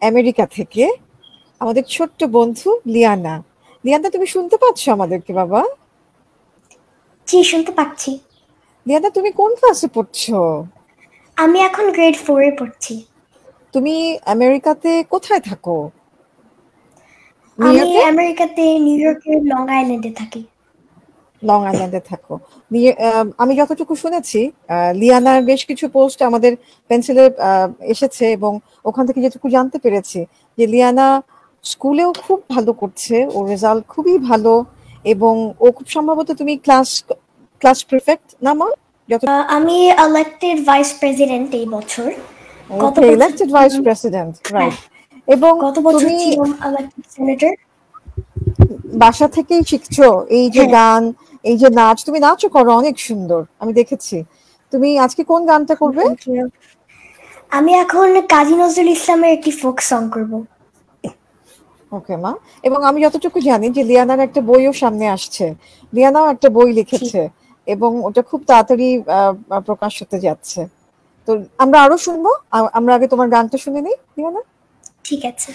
America থেকে আমাদের ছোট্ট বন্ধু লিয়ানা। লিয়ানা, তুমি শুনতে পাচ্ছ আমাদেরকে বাবা? জি, শুনতে পাচ্ছি। লিয়ানা, তুমি কোন ক্লাসে পড়ছো? আমি এখন গ্রেড 4 এ পড়ছি। তুমি আমেরিকাতে কোথায় থাকো? আমি আমেরিকাতে নিউ ইয়র্কের লং আইল্যান্ডে থাকি। লং আইল্যান্ডে থাকো। আমি যতটুকু শুনেছি লিয়ানার বেশ কিছু পোস্ট আমাদের পেন্সিলে এসেছে, এবং ওখান থেকে যেটুকু জানতে পেরেছি যে লিয়ানা স্কুলেও খুব ভালো করছে, ওর রেজাল্ট খুবই ভালো, এবং ও খুব সম্ভবত তুমি ক্লাস প্রিফেক্ট না মা? আমি ইলেক্টেড ভাইস প্রেসিডেন্ট এই বছর। ওকে, ইলেক্টেড ভাইস প্রেসিডেন্ট, রাইট। এবং গত বছর তুমি ছিলাম ইলেক্টেড সেনেটর। বাসা থেকেই শিখছো এই যে গান, এই যে নাচ? তুমি নাচও করো, অনেক সুন্দর, আমি দেখেছি। তুমি আজকে কোন গানটা করবে? আমি এখন কাজী নজরুল ইসলামের একটি ফোক সং করব। ওকে মা। এবং আমি যতটুকু জানি যে লিয়ানার একটা বইও সামনে আসছে, লিয়ানাও একটা বই লিখেছে, এবং ওটা খুব তাড়াতাড়ি প্রকাশ হতে যাচ্ছে। তো আমরা আরো শুনবো, আমরা আগে তোমার গানটা শুনে নিই লিয়ানা। ঠিক আছে।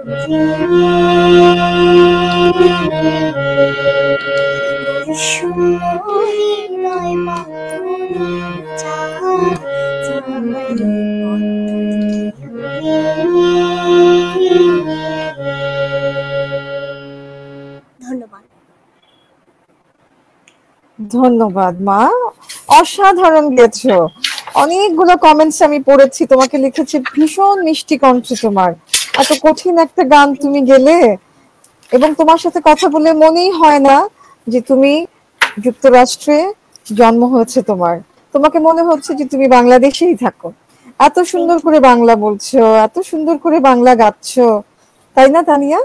ধন্যবাদ। ধন্যবাদ মা, অসাধারণ গেছো। অনেকগুলো কমেন্টস আমি পড়েছি, তোমাকে লিখেছে ভীষণ মিষ্টি কণ্ঠ তোমার, এত কঠিন একটা গান তুমি গেলে, এবং তোমার সাথে কথা বলে মনেই হয় না যে তুমি যুক্তরাষ্ট্রে জন্ম হয়েছে তোমার, তোমাকে মনে হচ্ছে যে তুমি বাংলাদেশেই থাকো। এত সুন্দর করে বাংলা বলছো, এত সুন্দর করে বাংলা গাচ্ছো, তাই না তানিয়া?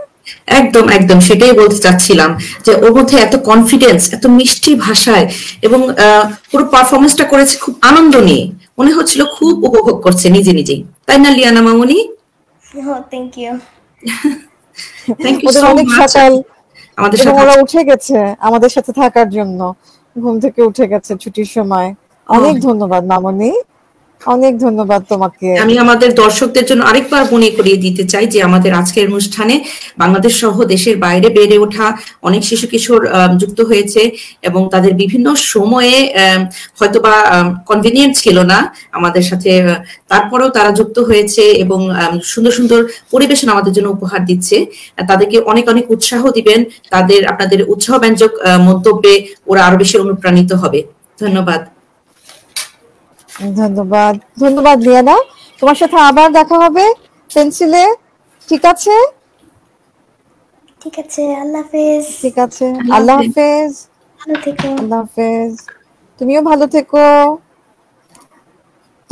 একদম একদম সেটাই বলতে চাচ্ছিলাম, যে ওর মধ্যে এত কনফিডেন্স, এত মিষ্টি ভাষায়, এবং পুরো পারফরমেন্সটা করেছে খুব আনন্দ নিয়ে, মনে হচ্ছিল খুব উপভোগ করছে নিজে নিজেই, তাই না লিয়ানা মামুনি? Thank you. থ্যাংক ইউ ওদের সো অনেক মাচ সকাল, আমাদের এবং সাথে। ওরা উঠে গেছে আমাদের সাথে থাকার জন্য, ঘুম থেকে উঠে গেছে ছুটির সময়। অনেক ধন্যবাদ মামনি, অনেক ধন্যবাদ তোমাকে। আমি আমাদের দর্শকদের জন্য আরেকবার মনে করিয়ে দিতে চাই যে আমাদের আজকের অনুষ্ঠানে বাংলাদেশ সহ দেশের বাইরে বেড়ে ওঠা অনেক শিশু কিশোর যুক্ত হয়েছে, এবং তাদের বিভিন্ন সময়ে হয়তোবা কনভিনিয়েন্ট ছিল না আমাদের সাথে, তারপরেও তারা যুক্ত হয়েছে এবং সুন্দর সুন্দর পরিবেশন আমাদের জন্য উপহার দিচ্ছে। তাদেরকে অনেক অনেক উৎসাহ দিবেন, আপনাদের উৎসাহব্যঞ্জক মন্তব্যে ওরা আরো বেশি অনুপ্রাণিত হবে। ধন্যবাদ। ধন্যবাদ, ধন্যবাদ লিয়ানা, তোমার সাথে আবার দেখা হবে পেন্সিলে, ঠিক আছে? ঠিক আছে, আল্লাহ হাফেজ। ঠিক আছে, আল্লাহ হাফেজ। ভালো থেকো। আল্লাহ হাফেজ, তুমিও ভালো থেকো।